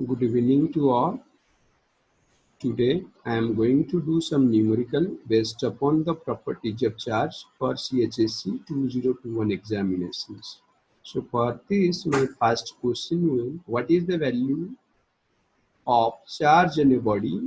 Good evening to all. Today I am going to do some numerical based upon the properties of charge for CHSC 2021 examinations. So for this, my first question will, what is the value of charge in a body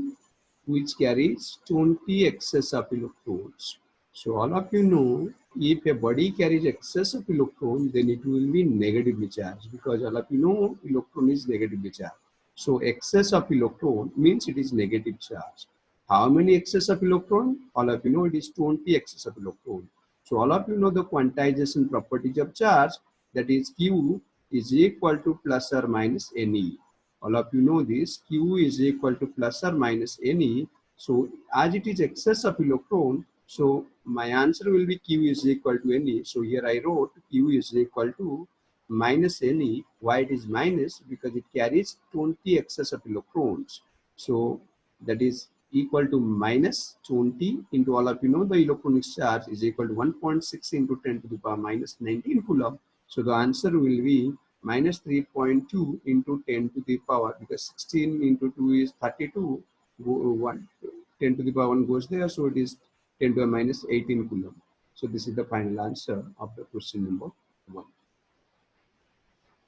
which carries 20 excess of electrons? So all of you know, if a body carries excess of electron, then it will be negatively charged, because all of you know electron is negatively charged. So excess of electron means it is negative charge. How many excess of electron? All of you know it is 20 excess of electron. So all of you know the quantization properties of charge, that is Q is equal to plus or minus Ne. All of you know this, Q is equal to plus or minus Ne. So as it is excess of electron, so my answer will be Q is equal to Ne. So here I wrote Q is equal to minus Ne. Why it is minus? Because it carries 20 excess of electrons. So that is equal to minus 20 into, all of you know the electronic charge is equal to 1.6 into 10 to the power minus 19 coulomb. So the answer will be minus 3.2 into 10 to the power, because 16 into 2 is 32, 10 to the power 1 goes there, so it is 10 to the minus 18 coulomb. So this is the final answer of the question number 1.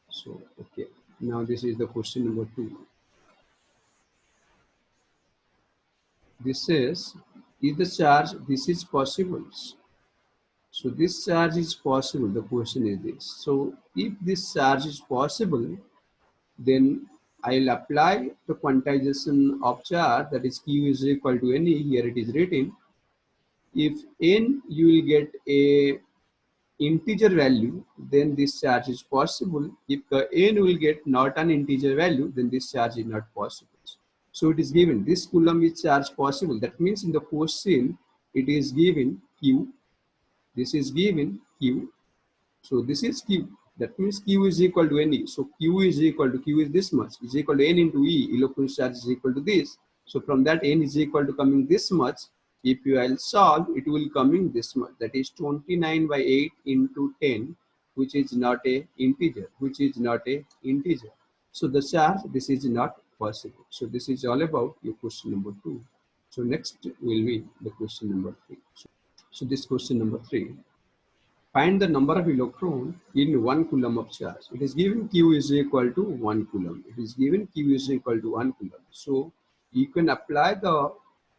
So okay, now this is the question number 2. This is the charge, this is possible. So this charge is possible, the question is this. So if this charge is possible, then I'll apply the quantization of charge, that is Q is equal to Ne. Here it is written. If N you will get a integer value, then this charge is possible. If the N will get not an integer value, then this charge is not possible. So it is given this coulomb is charge possible. That means in the question it is given Q. This is given Q. So this is Q. That means Q is equal to Ne. So Q is equal to, Q is this much, is equal to N into E. Electron charge is equal to this. So from that N is equal to coming this much. If you will solve, it will coming this much. That is 29 by 8 into 10, which is not a integer, which is not a integer. So the charge, this is not possible. So this is all about your question number 2. So next will be the question number 3. So this question number 3. Find the number of electrons in 1 coulomb of charge. It is given Q is equal to 1 coulomb. It is given Q is equal to 1 coulomb. So you can apply the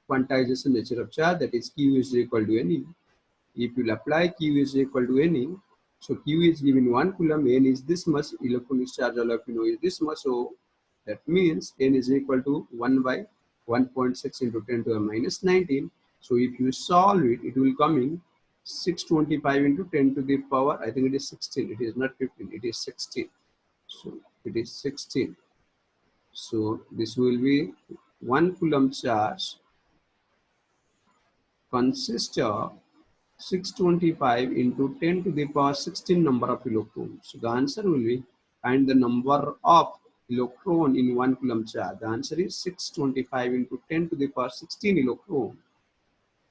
quantization nature of charge, that is Q is equal to Ne. If you apply Q is equal to Ne, so Q is given 1 coulomb, N is this much, electronic charge all of you know is this much. So that means N is equal to 1 by 1.6 into 10 to the minus 19. So if you solve it, it will come in 625 into 10 to the power, I think it is 16. It is not 15, it is 16. So it is 16. So this will be 1 coulomb charge consists of 625 into 10 to the power 16 number of electrons. So the answer will be, find the number of electron in 1 coulomb charge. The answer is 625 into 10 to the power 16 electron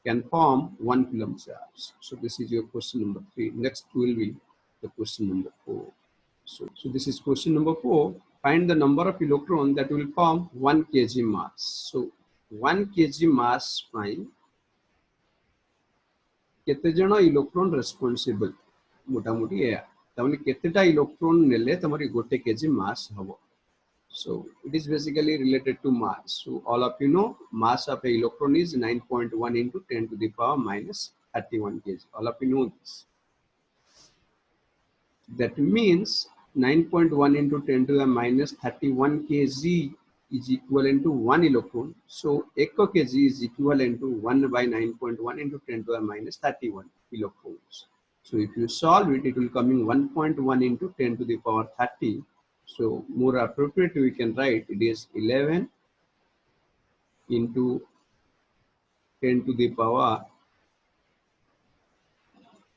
can form 1 coulomb charge. So this is your question number 3. Next will be the question number 4. So this is question number 4. Find the number of electrons that will form 1 kg mass. So 1 kg mass by केते जण electron responsible मोटामोटी या तमने केतेटा electron नेले तमरी गोटे KG मास हबो. So it is basically related to mass. So all of you know mass of a electron is 9.1 into 10 to the power minus 31 kg. All of you know this. That means 9.1 into 10 to the minus 31 kg is equivalent to 1 electron. So 1 kg is equivalent to 1 by 9.1 into 10 to the minus 31 electrons. So if you solve it, it will come in 1.1 into 10 to the power 30. So more appropriate we can write it is 11 into 10 to the power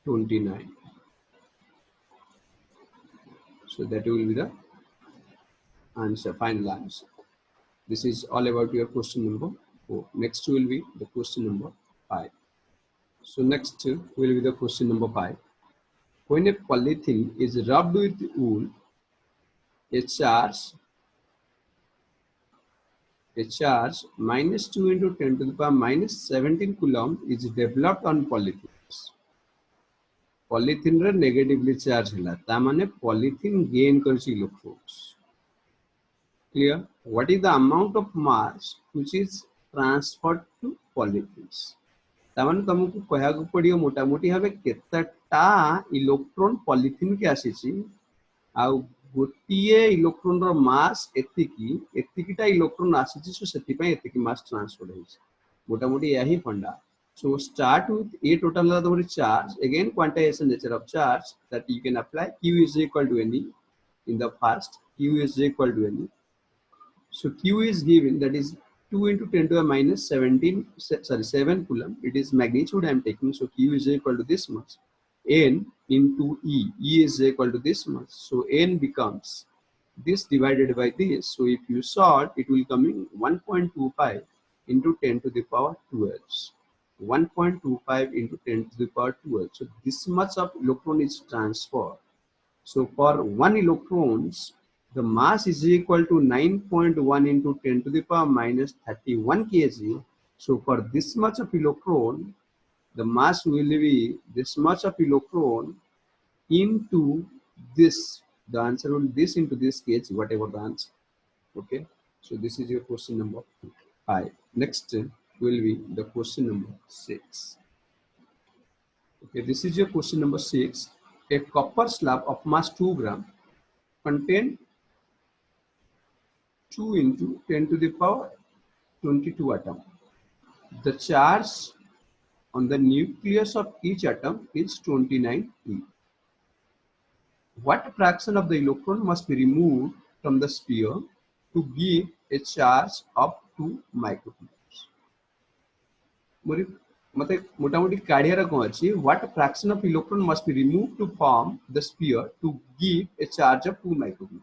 29. So that will be the answer, final answer. This is all about your question number 4. Next will be the question number 5. So next will be the question number 5. When a polythene is rubbed with wool, a charge a charge minus 2 into 10 to the power minus 17 coulomb is developed on polythene. Polythene रे negatively charge है ता माने polythene gain करची electrons. Clear? What is the amount of mass which is transferred to polythenes? ताମାନେ तुमको कहया को पड़ियो मोटा मोटी भाबे केतटा इलेक्ट्रॉन पॉलीथिन के आसीची आ गोटिए इलेक्ट्रॉन रो मास एतिकीटा इलेक्ट्रॉन आसीची सो सेति पय एतिकी मास ट्रांसफर होइछ मोटा मोटी यही फंडा. So start with a total of the charge. Again, quantization nature of charge that you can apply. Q is equal to NE in the first. Q is equal to NE. So Q is given, that is 2 into 10 to the minus 7 coulomb. It is magnitude I am taking. So Q is equal to this much. N into E. E is equal to this much. So N becomes this divided by this. So if you solve, it will come in 1.25 into 10 to the power 12. 1.25 into 10 to the power 12. So this much of electron is transferred. So for 1 electrons, the mass is equal to 9.1 into 10 to the power minus 31 kg. So for this much of electron, the mass will be this much of electron into this. The answer will be this into this kg, whatever the answer. Okay. So this is your question number 5. Next will be the question number 6. Okay, this is your question number 6. A copper slab of mass 2 gram contain 2 into 10 to the power 22 atom. The charge on the nucleus of each atom is 29 E. What fraction of the electron must be removed from the sphere to give a charge of 2 microcoulombs? मते मोटा मोटी काढियार को अछि what fraction of electron must be removed to form the sphere to give a charge of 2 microcoulomb.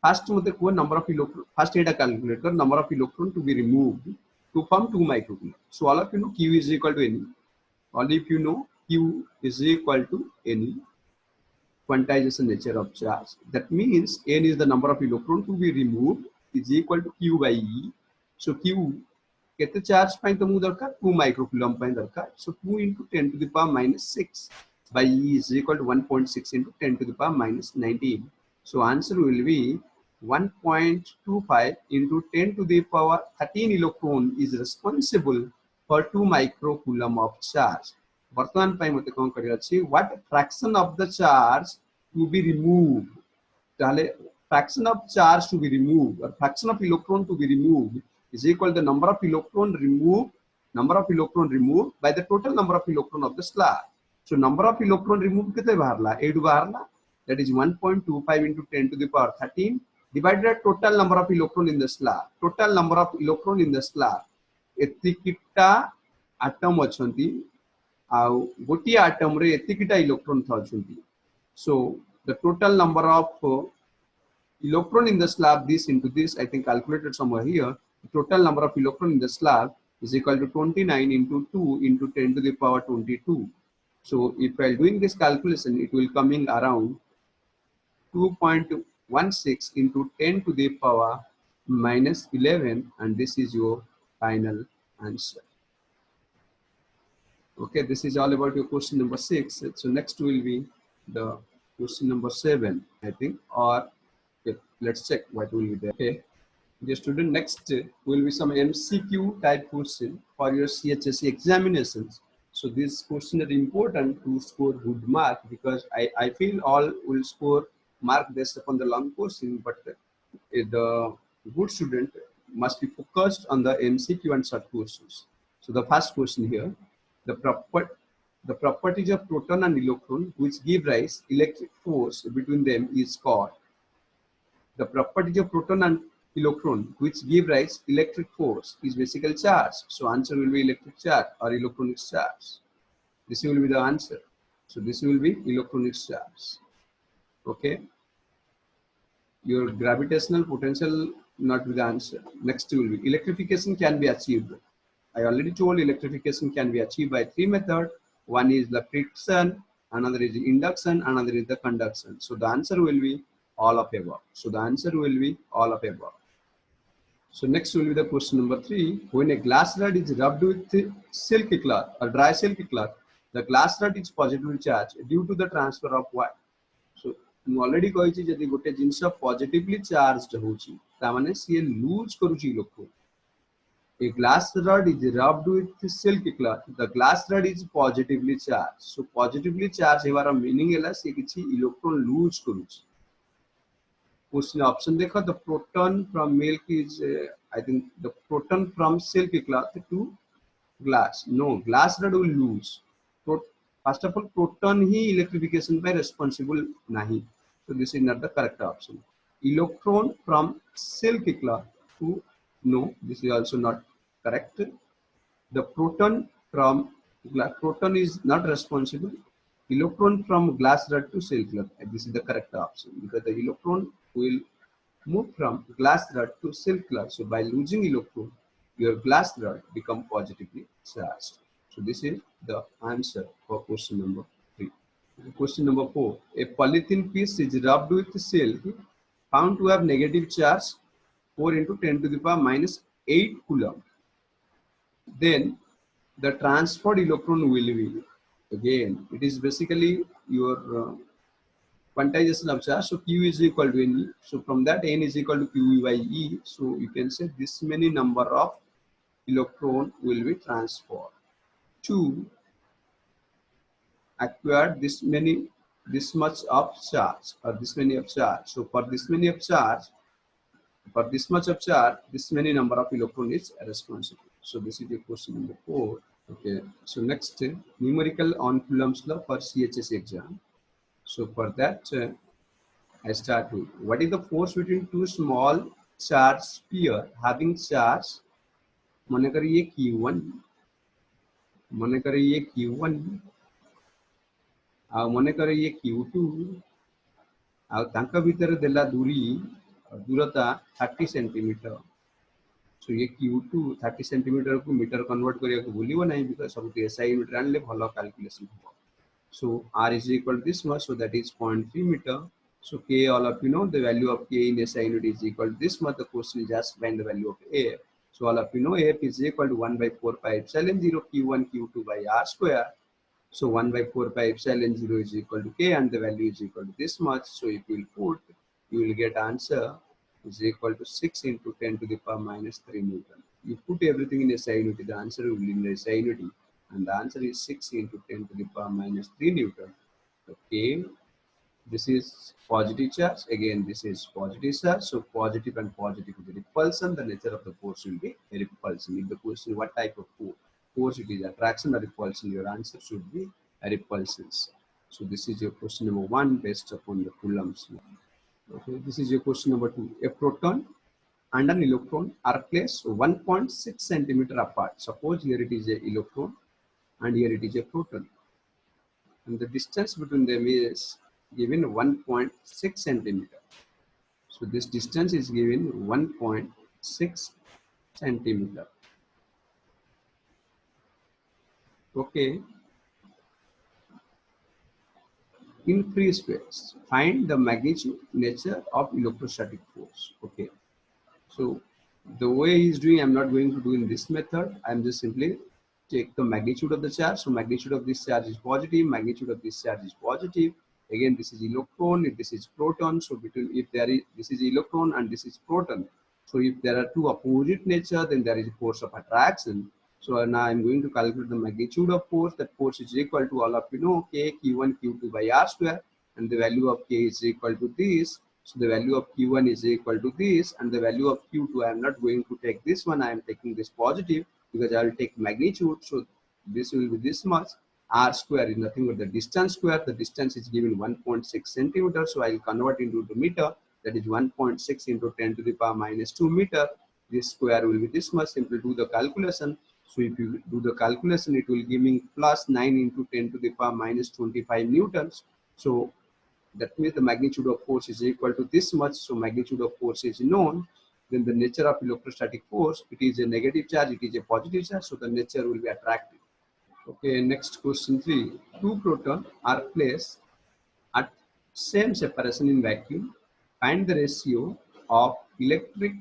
First मते को number of electron, first Etah calculate कर number of electron to be removed to form 2 microcoulomb. So all of you know Q is equal to NE. All if you know Q is equal to NE, quantization nature of charge. That means N is the number of electron to be removed is equal to Q by E. So Q केते charge पाई तुमको दरकार 2 microcoulomb पाई दरकार. So 2 into 10 to the power minus 6 by E is equal to 1.6 into 10 to the power minus 19. So answer will be 1.25 into 10 to the power 13 electron is responsible for 2 microcoulomb of charge. वर्तमान पाई मते कोन करिया छी what fraction of the charge to be removed. ताले fraction of charge to be removed or fraction of electron to be removed is equal to the number of electron removed by the total number of electron of the slab. So number of electron removed कितने बाहरला 8 बाहरला, that is 1.25 into 10 to the power 13 divided by total number of electron in the slab. Total number of electron in the slab एतिकिटा atom अछंती आ गोटी atom रे एतिकिटा electron थाउछंती. So the total number of electron in the slab, this into this, I think calculated somewhere here. The total number of electron in the slab is equal to 29 into 2 into 10 to the power 22. So if while doing this calculation, it will coming around 2.16 into 10 to the power minus 11, and this is your final answer. Okay, this is all about your question number 6. So next will be the question number 7, I think, or okay, let's check what will be there. Okay, the student, next will be some MCQ type question for your CHSE examinations. So this question is important to score good mark, because I feel all will score mark based upon the long question, but the good student must be focused on the MCQ and short questions. So the first question here, the properties of proton and electron which give rise electric force between them is called. The properties of proton and electron which give rise electric force is basically charge. So answer will be electric charge or electronic charge. This will be the answer. So this will be electronic charge. Okay. Your gravitational potential not be the answer. Next will be electrification can be achieved. I already told electrification can be achieved by 3 methods. One is the friction, another is the induction, another is the conduction. So the answer will be all of above. So the answer will be all of above. So next will be the question number 3. When a glass rod is rubbed with silk cloth or dry silk cloth, the glass rod is positively charged due to the transfer of what? So ମୁଁ already କହିଛି ଯଦି ଗୋଟେ ଜିନିଷ positively charged ହେଉଛି ତାମାନେ ସିଏ lose କରୁଛି electron. A glass rod is rubbed with silk cloth. The glass rod is positively charged. So positively charged Heber meaning ହେଲା ସେ କିଛି electron lose କରୁଛି. Question option देखो, the proton from milk is I think the proton from silk cloth to glass. No, glass rod will lose. First of all, proton he electrification by responsible nahi. So this is not the correct option. Electron from silk cloth to, no, this is also not correct. The proton from proton is not responsible. Electron from glass rod to silk cloth. This is the correct option because the electron will move from glass rod to silk cloth. So by losing electron, your glass rod become positively charged. So this is the answer for question number 3. Question number 4. A polythene piece is rubbed with silk found to have negative charge 4 into 10 to the power minus 8 coulomb. Then the transferred electron will be, again, it is basically your quantization of charge. So Q is equal to N. So from that N is equal to Q by E. So you can say this many number of electron will be transferred to acquire this much of charge or this many of charge. So for this many of charge, for this much of charge, this many number of electron is responsible. So this is the question number 4. Okay. So next, numerical on Coulomb's law for CHS exam. So for that, I start with what is the force between two small charge sphere having charge? मने करें ये Q1, मने करें ये Q1, आ मने करें ये Q2, आ तांका भीतर देला दूरता 30 सेंटीमीटर. So ये Q2 30 सेंटीमीटर को मीटर कन्वर्ट करिया को भूलिबो नहीं बिकॉज़ सब SI यूनिट आनले भलो कैलकुलेशन हो. So R is equal to this much, so that is 0.3 meter. So K, all of you know the value of K in SI unit is equal to this much. The question is just find the value of A. So all of you know F is equal to 1 by 4 pi epsilon 0 Q1 Q2 by R square. So 1 by 4 pi epsilon 0 is equal to K and the value is equal to this much. So if you will put, you will get answer is equal to 6 into 10 to the power minus 3 Newton. You put everything in SI unit, the answer will be in SI unit. And the answer is 6 into 10 to the power minus 3 Newton. Okay, this is positive charge. Again, this is positive charge. So positive and positive is repulsion. The nature of the force will be a repulsion. If the question is what type of force it is, attraction or repulsion, your answer should be a repulsion. So this is your question number 1 based upon the Coulomb's law. Okay, this is your question number 2. A proton and an electron are placed 1.6 centimeter apart. Suppose here it is a electron and here it is a proton, and the distance between them is given 1.6 centimeter. So this distance is given 1.6 centimeter. Okay. In free space, find the magnitude nature of electrostatic force. Okay. So the way he is doing, I'm not going to do in this method. I'm just simply take the magnitude of the charge. So magnitude of this charge is positive, magnitude of this charge is positive. Again, this is electron, if this is proton. So between, if there is, this is electron and this is proton. So if there are two opposite nature, then there is a force of attraction. So now I'm going to calculate the magnitude of force. That force is equal to, all of you know, K Q1 Q2 by R square, and the value of K is equal to this. So the value of Q1 is equal to this, and the value of Q2, I am not going to take this one, I am taking this positive because I will take magnitude. So this will be this much. R square is nothing but the distance square. The distance is given 1.6 centimeters. So I will convert into the meter. That is 1.6 into 10 to the power minus 2 meter. This square will be this much. Simply do the calculation. So if you do the calculation, it will give me plus 9 into 10 to the power minus 25 newtons. So that means the magnitude of force is equal to this much. So magnitude of force is known. Then the nature of electrostatic force, it is a negative charge, it is a positive charge. So the nature will be attractive. Okay, next question 3. Two protons are placed at same separation in vacuum. Find the ratio of electric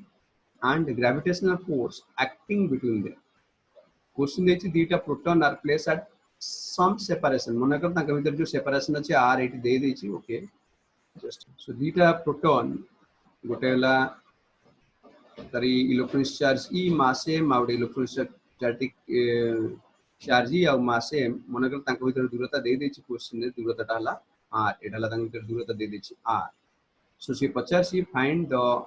and gravitational force acting between them. Question is dita proton are placed at some separation. Monakar तांका भीतर जो separation अच्छे r eighty दे देची. Okay, just so dita proton गोटे हला तारी electron charge ई मासे माउडे electron static charge ई और मासे मनकर तांका भीतर दूरता दे देची. क्वेश्चन ने दूरता टाला r एटा ला तांका भीतर दूरता दे देची r. So she पचास find the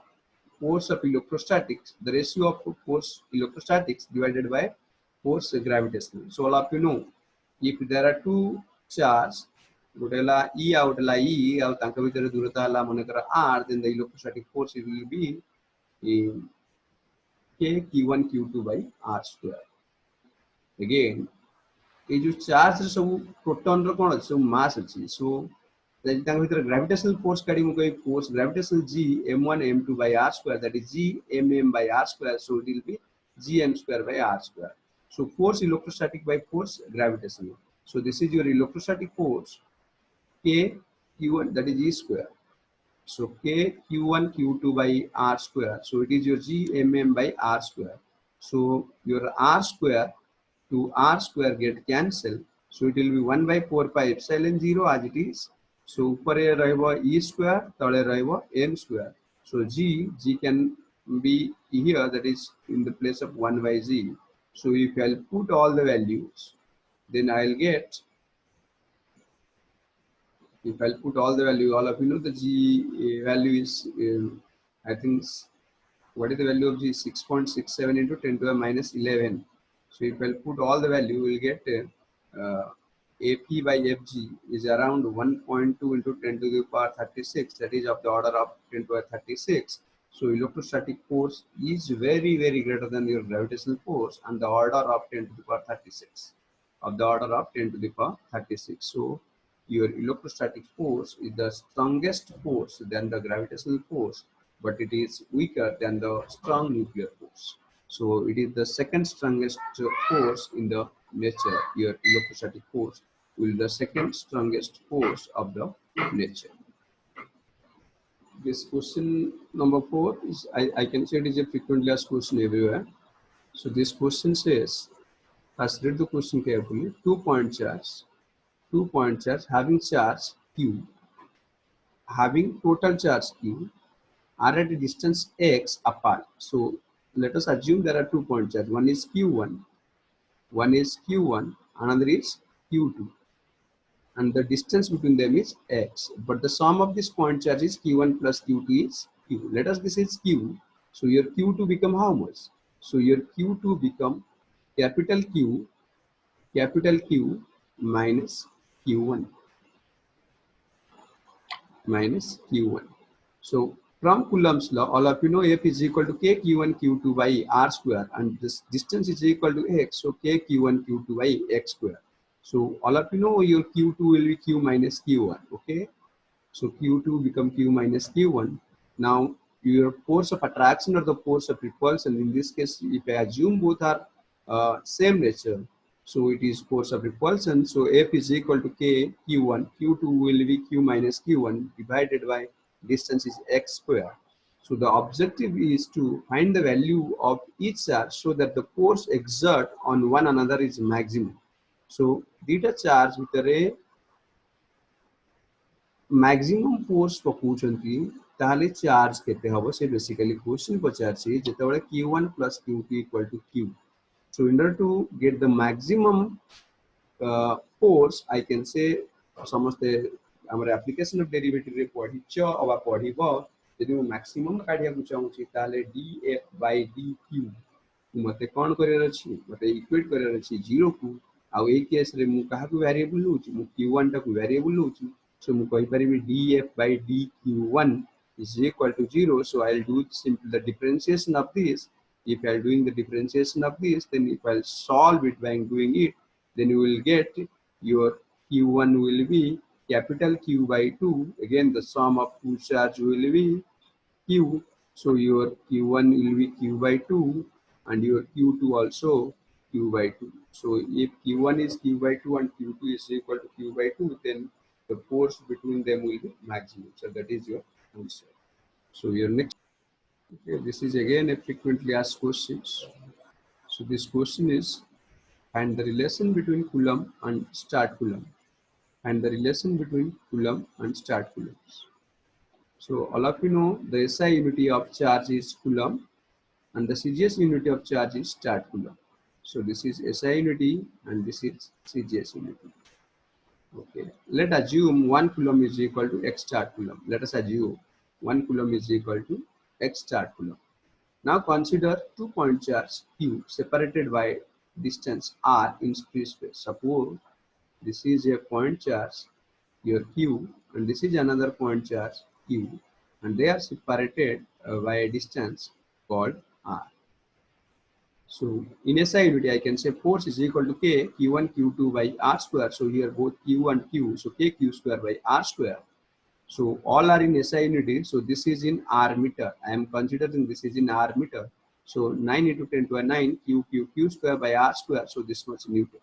force of electrostatics, the ratio of force electrostatics divided by force gravitational. So all of you know, if there are two charges, gotela E out la E out tanka bhitere durata la monekara r, then the electrostatic force will be k q1 q2 by r square. Again, ये जो charge सब proton रो कोन अछि सब मास अछि. So तांका भीतर gravitational force काडी मु कोई force gravitational g m1 m2 by r square, that is g mm by r square, so it will be g m square by r square. So force electrostatic by force gravitational. So this is your electrostatic force k q1, that is e square. So k q1 q2 by r square, so it is your g mm by r square. So your r square to r square get cancel, so it will be 1 by 4 pi epsilon 0 as it is. So upare rahibo e square, tale rahibo m square. So g can be here, that is in the place of 1 by g. So if I'll put all the values, then I'll get, if I'll put all the value, all of you know the g value is I think, what is the value of g? 6.67 into 10 to the minus 11. So if I'll put all the value, we'll get AP by FG is around 1.2 into 10 to the power 36, that is of the order of 10 to the 36. So electrostatic force is very, very greater than your gravitational force, and the order of 10 to the power 36, of the order of 10 to the power 36. So your electrostatic force is the strongest force than the gravitational force, but it is weaker than the strong nuclear force. So it is the second strongest force in the nature. Your electrostatic force will be the second strongest force of the nature. This question number 4 is, I can say it is a frequently asked question everywhere. So this question says, let's read the question carefully. 2-point charge having charge q, having total charge q, are at a distance x apart. So let us assume there are 2-point charge. One is q1, another is q2, and the distance between them is x. But the sum of this point charge is q1 plus q2 is q. Let us, this is q. So your q2 become how much? So your q2 become capital Q minus q1 minus q1. So from Coulomb's law, all of you know F is equal to k q1 q2 by r square, and this distance is equal to x, so k q1 q2 by x square. So all of you know your q2 will be q minus q1. Okay, so q2 become q minus q1. Now your force of attraction or the force of repulsion, in this case if I assume both are same nature, so it is force of repulsion. So F is equal to k q1, q2 will be q minus q1 divided by distance is x square. So the objective is to find the value of each charge so that the force exert on one another is maximum. So theta charge with a maximum force पकाउछंती ताले charge केते हबो से basically question पचारछि जेतेबेले q1 plus q2 equal to q. So in order to get the maximum force, I can say समस्ते हमर application of derivative रे पढिछ अबा पढिबो यदि मु मैक्सिमम काढिया को चाहूछि ताले df by dq मते कोन करियर अछि, मते इक्वेट करियर अछि 0 को. आ ए केस रे मु काहा को वेरिएबल लउछि, मु q1 टा को variable लउछि. So we can say df by dq1 is equal to 0. So I'll do simply the differentiation of this. If I'm doing the differentiation of this, then if I'll solve it by doing it, then you will get your q1 will be capital Q by 2. Again, the sum of two charge will be q. So your q1 will be q by 2 and your q2 also q by 2. So if q1 is q by 2 and q2 is equal to q by 2, then the force between them will be maximum. So that is your answer. So your next. Okay, this is again a frequently asked questions. So this question is, find the relation between Coulomb and start Coulomb, and the relation between Coulomb and start Coulombs. So all of you know the SI unity of charge is Coulomb and the CGS unity of charge is start Coulomb. So this is SI unity and this is CGS unity. Okay, let assume 1 Coulomb is equal to x start Coulomb. Let us assume 1 Coulomb is equal to x start Coulomb. Now consider 2-point charge Q separated by distance r in free space. Suppose this is a point charge your Q and this is another point charge Q and they are separated by a distance called r. So in SI unity, I can say force is equal to K Q1 Q2 by R square. So here both Q and Q, so K Q square by R square. So all are in SI unity. So this is in R meter. I am considering this is in R meter. So 9 into 10 to a 9 Q square by R square. So this much Newton.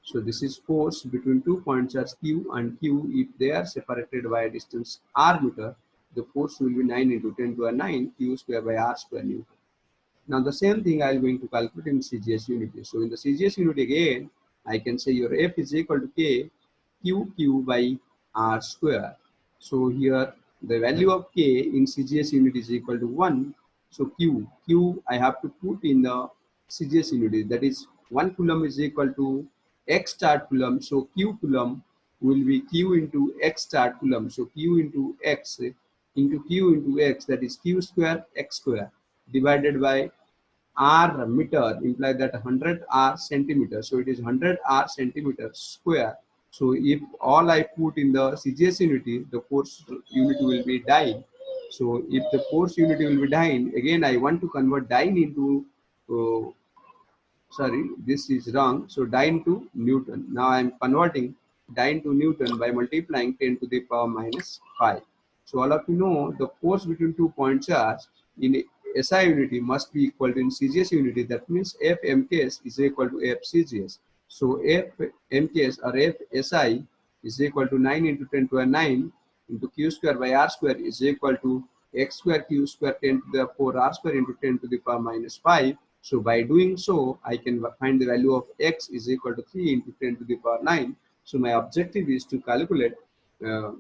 So this is force between 2 points as Q and Q. If they are separated by a distance R meter, the force will be 9 into 10 to a 9 Q square by R square Newton. Now the same thing I am going to calculate in CGS unity. So in the CGS unity again, I can say your F is equal to K Q by R square. So here the value of K in CGS unit is equal to 1. So Q I have to put in the CGS unit, that is 1 Coulomb is equal to X start Coulomb. So Q Coulomb will be Q into X start Coulomb. So Q into X into Q into X, that is Q square X square divided by R meter, imply that 100 R centimeter. So it is 100 R centimeter square. So if all I put in the CGS unity, the force unit will be dyne. So if the force unit will be dyne, again I want to convert dyne into, sorry, this is wrong. So dyne to Newton. Now I am converting dyne to Newton by multiplying 10 to the power minus 5. So all of you know the force between 2-point charge in SI unity must be equal to in CGS unity. That means F MKS is equal to F CGS. So F MKS or F SI is equal to 9 into 10 to a 9 into Q square by R square is equal to X square Q square 10 to the 4 R square into 10 to the power minus 5. So by doing so, I can find the value of X is equal to 3 into 10 to the power 9. So my objective is to calculate uh,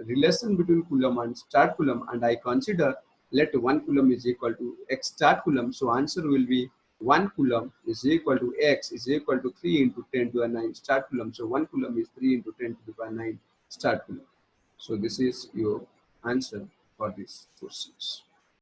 relation between Coulomb and start Coulomb, and I consider let 1 Coulomb is equal to X start Coulomb. So answer will be 1 Coulomb is equal to X is equal to 3 into 10 to the 9 start Coulomb. So 1 Coulomb is 3 into 10 to the power 9 start Coulomb. So this is your answer for these questions.